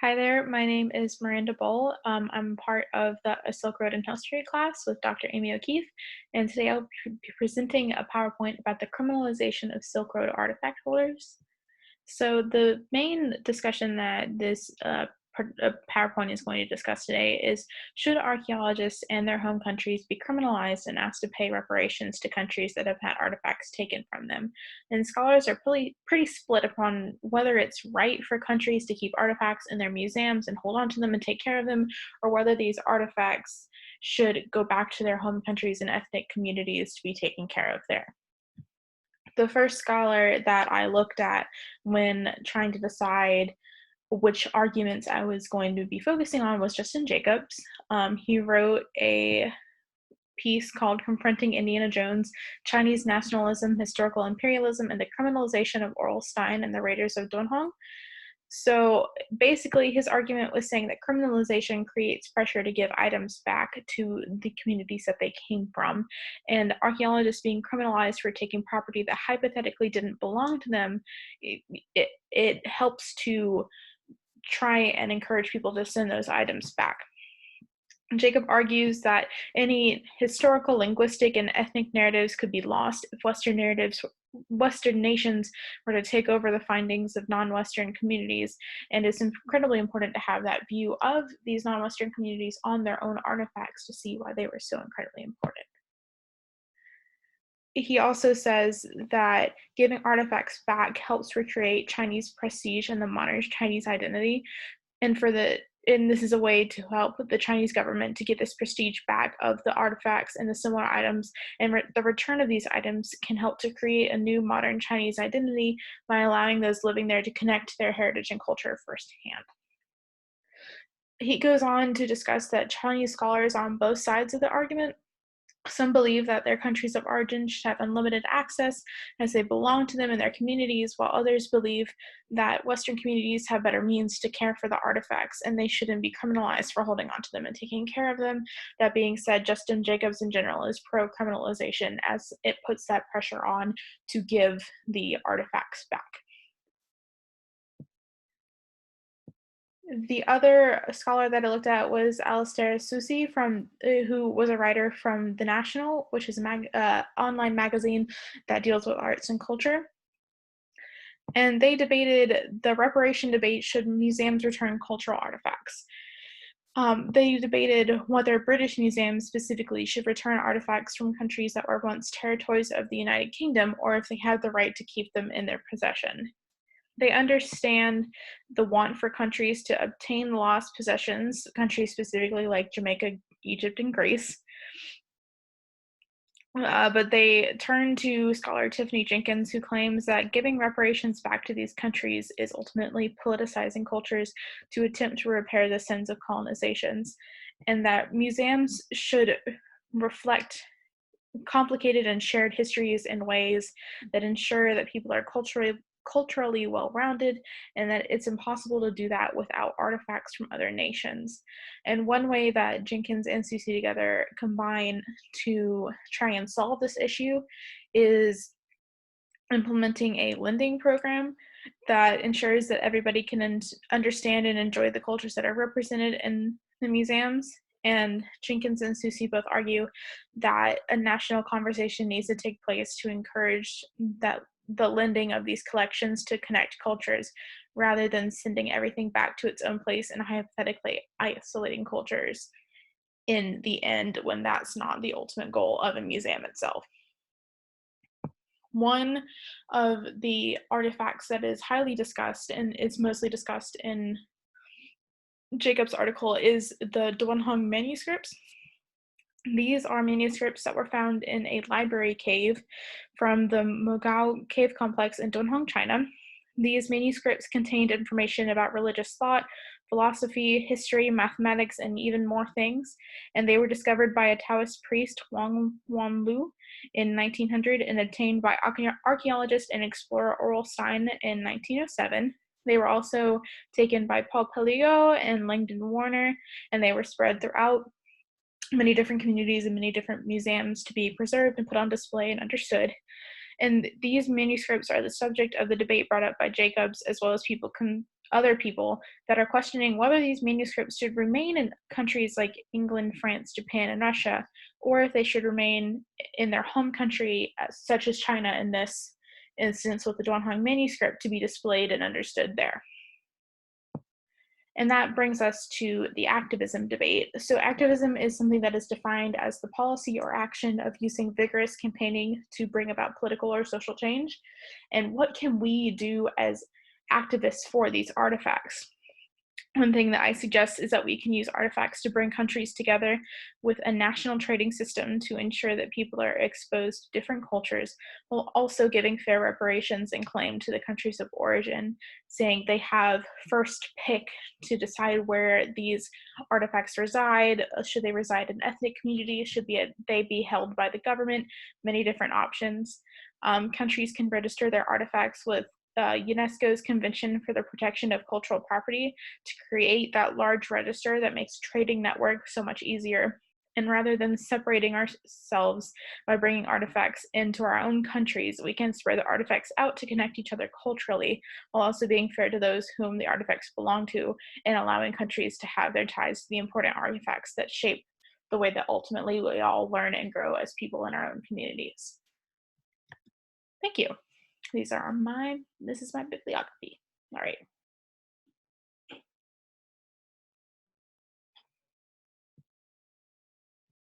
Hi there, my name is Miranda Bohl. I'm part of the Silk Road and History class with Dr. Amy O'Keefe, and today I'll be presenting a PowerPoint about the criminalization of Silk Road artifact holders. So the main discussion that this PowerPoint is going to discuss today is, should archaeologists and their home countries be criminalized and asked to pay reparations to countries that have had artifacts taken from them? And scholars are pretty split upon whether it's right for countries to keep artifacts in their museums and hold on to them and take care of them, or whether these artifacts should go back to their home countries and ethnic communities to be taken care of there. The first scholar that I looked at when trying to decide which arguments I was going to be focusing on was Justin Jacobs. He wrote a piece called Confronting Indiana Jones, Chinese Nationalism, Historical Imperialism, and the Criminalization of Oral Stein and the Raiders of Dunhuang. So basically, his argument was saying that criminalization creates pressure to give items back to the communities that they came from, and archaeologists being criminalized for taking property that hypothetically didn't belong to them, it helps to try and encourage people to send those items back. Jacob argues that any historical, linguistic, and ethnic narratives could be lost if Western nations were to take over the findings of non-Western communities, and it's incredibly important to have that view of these non-Western communities on their own artifacts to see why they were so incredibly important. He also says that giving artifacts back helps recreate Chinese prestige and the modern Chinese identity, and this is a way to help the Chinese government to get this prestige back of the artifacts and the similar items, and the return of these items can help to create a new modern Chinese identity by allowing those living there to connect to their heritage and culture firsthand. He goes on to discuss that Chinese scholars are on both sides of the argument. Some believe that their countries of origin should have unlimited access as they belong to them and their communities, while others believe that Western communities have better means to care for the artifacts and they shouldn't be criminalized for holding onto them and taking care of them. That being said, Justin Jacobs in general is pro-criminalization as it puts that pressure on to give the artifacts back. The other scholar that I looked at was Alastair Susi who was a writer from The National, which is an online magazine that deals with arts and culture. And they debated the reparation debate: should museums return cultural artifacts? They debated whether British museums specifically should return artifacts from countries that were once territories of the United Kingdom, or if they had the right to keep them in their possession. They understand the want for countries to obtain lost possessions, countries specifically like Jamaica, Egypt, and Greece. But they turn to scholar Tiffany Jenkins, who claims that giving reparations back to these countries is ultimately politicizing cultures to attempt to repair the sins of colonizations, and that museums should reflect complicated and shared histories in ways that ensure that people are culturally well-rounded, and that it's impossible to do that without artifacts from other nations. And one way that Jenkins and Susi together combine to try and solve this issue is implementing a lending program that ensures that everybody can understand and enjoy the cultures that are represented in the museums. And Jenkins and Susi both argue that a national conversation needs to take place to encourage that the lending of these collections to connect cultures rather than sending everything back to its own place and hypothetically isolating cultures in the end, when that's not the ultimate goal of a museum itself. One of the artifacts that is highly discussed and is mostly discussed in Jacob's article is the Dunhuang manuscripts. These are manuscripts that were found in a library cave from the Mogao cave complex in Dunhuang, China. These manuscripts contained information about religious thought, philosophy, history, mathematics, and even more things, and they were discovered by a Taoist priest, Wang Wanlu, in 1900 and obtained by archaeologist and explorer Oral Stein in 1907. They were also taken by Paul Pelliot and Langdon Warner, and they were spread throughout many different communities and many different museums to be preserved and put on display and understood. And these manuscripts are the subject of the debate brought up by Jacobs, as well as people other people that are questioning whether these manuscripts should remain in countries like England, France, Japan, and Russia, or if they should remain in their home country, such as China in this instance with the Duanhong manuscript, to be displayed and understood there. And that brings us to the activism debate. So, activism is something that is defined as the policy or action of using vigorous campaigning to bring about political or social change. And what can we do as activists for these artifacts? One thing that I suggest is that we can use artifacts to bring countries together with a national trading system to ensure that people are exposed to different cultures, while also giving fair reparations and claim to the countries of origin, saying they have first pick to decide where these artifacts reside. Should they reside in ethnic communities? They be held by the government? Many different options. Countries can register their artifacts with UNESCO's Convention for the Protection of Cultural Property to create that large register that makes trading network so much easier. And rather than separating ourselves by bringing artifacts into our own countries, we can spread the artifacts out to connect each other culturally, while also being fair to those whom the artifacts belong to, and allowing countries to have their ties to the important artifacts that shape the way that ultimately we all learn and grow as people in our own communities. Thank you. This is my bibliography. All right.